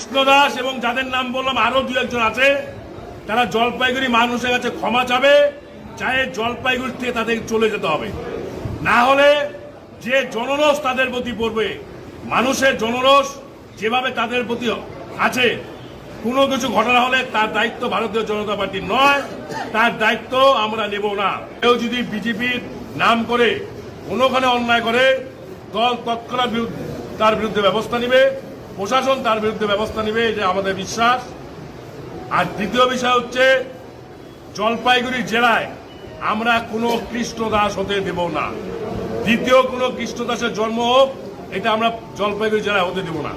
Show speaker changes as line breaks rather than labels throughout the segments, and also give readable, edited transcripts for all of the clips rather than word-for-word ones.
কৃষ্ণ দাস এবং যাদের নাম বললাম আরো দু একজন আছে, তারা জলপাইগুড়ি মানুষের কাছে ক্ষমা চাবে, চাहे জলপাইগুড়ি থেকে তাদের চলে যেতে হবে। না হলে যে জনরোষ তাদের প্রতি পড়বে, মানুষের জনরোষ যেভাবে তাদের প্রতি আছে, কোনো কিছু ঘটনা হলে তার দায়িত্ব ভারতীয় জনতা পার্টির নয়, তার দায়িত্ব আমরা নেব না। কেউ যদি বিজেপির নাম করে কোনোখানে অন্যায় করে, দল তৎক্ষণাৎ তার বিরুদ্ধে ব্যবস্থা নেবে, প্রশাসন তার বিরুদ্ধে ব্যবস্থা নেবে, এটা আমাদের বিশ্বাস। আর দ্বিতীয় বিষয় হচ্ছে, জলপাইগুড়ি জেলায় আমরা কোনো কৃষ্ণ দাস হতে দেব না। দ্বিতীয় কোনো কৃষ্ণ দাসের জন্ম হোক, এটা আমরা জলপাইগুড়ি জেলায় হতে দেব না।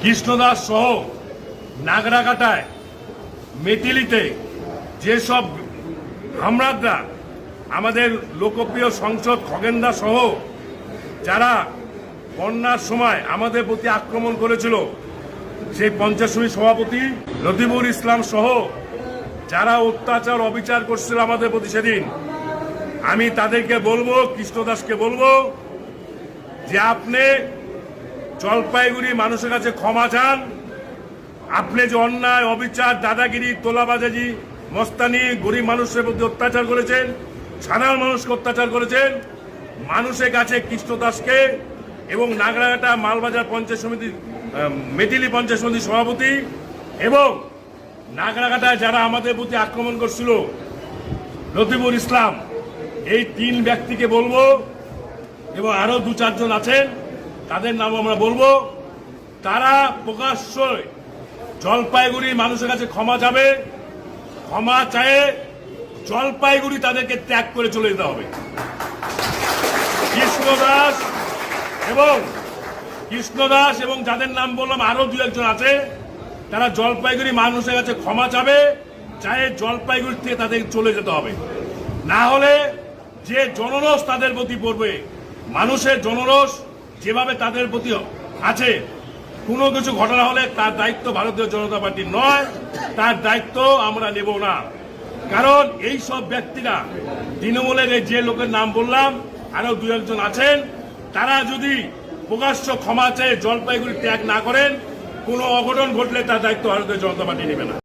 কৃষ্ণ দাস সহ নাগরাকাটায়, মেটিলিতে যেসব হামলাদরা আমাদের লোকপ্রিয় সংসদ খগেন দাস সহ যারা বন্যার সময় আমাদের প্রতি আক্রমণ করেছিল, সেই পঞ্চায়েত সমিতির সভাপতি লতিফুল ইসলাম সহ যারা অত্যাচার অবিচার করছিল আমাদের প্রতি সেদিন, আমি তাদেরকে বলবো, কৃষ্ণ দাসকে বলবো যে আপনি জলপাইগুড়ি মানুষের কাছে ক্ষমা চান। আপনি যে অন্যায় অবিচার, দাদাগিরি, তোলাবাজাজি, মস্তানি, গরিব মানুষের প্রতি অত্যাচার করেছেন, সাধারণ মানুষকে অত্যাচার করেছেন, মানুষের কাছে কৃষ্ণ দাসকে এবং নাগরাকাটা মালবাজার পঞ্চায়েত সমিতির মেটিলি পঞ্চায়েত সমিতির সভাপতি এবং নাগরাকাটায় যারা আমাদের প্রতি আক্রমণ করছিল লতিফুল ইসলাম, এই তিন ব্যক্তিকে বলবো এবং আরো দু চারজন আছেন, তাদের নাম আমরা বলবো, তারা প্রকাশ্যে জলপাইগুড়ির মানুষের কাছে ক্ষমা চাবে, ক্ষমা চায়ে জলপাইগুড়ি তাদেরকে ত্যাগ করে চলে যেতে হবে। কৃষ্ণ দাস এবং যাদের নাম বললাম আরো দু একজন আছে, তারা জলপাইগুড়ি মানুষের কাছে ক্ষমা চাবে, চাहे জলপাইগুড়ি থেকে তাদের চলে যেতে হবে। না হলে যে জনরোষ তাদের প্রতি পড়বে, মানুষের জনরোষ যেভাবে তাদের প্রতি আছে, কোনো কিছু ঘটনা হলে তার দায়িত্ব ভারতীয় জনতা পার্টির নয়, তার দায়িত্ব আমরা নেব না। কারণ এই সব ব্যক্তিরা, তৃণমূলের যে লোকের নাম বললাম আরো দু একজন আছেন, তারা যদি প্রকাশ্য ক্ষমা চেয়ে জলপাইগুড়ি ত্যাগ না করেন, কোনো অঘটন ঘটলে তার দায়িত্ব ভারতীয় জনতা পার্টি নেবে না।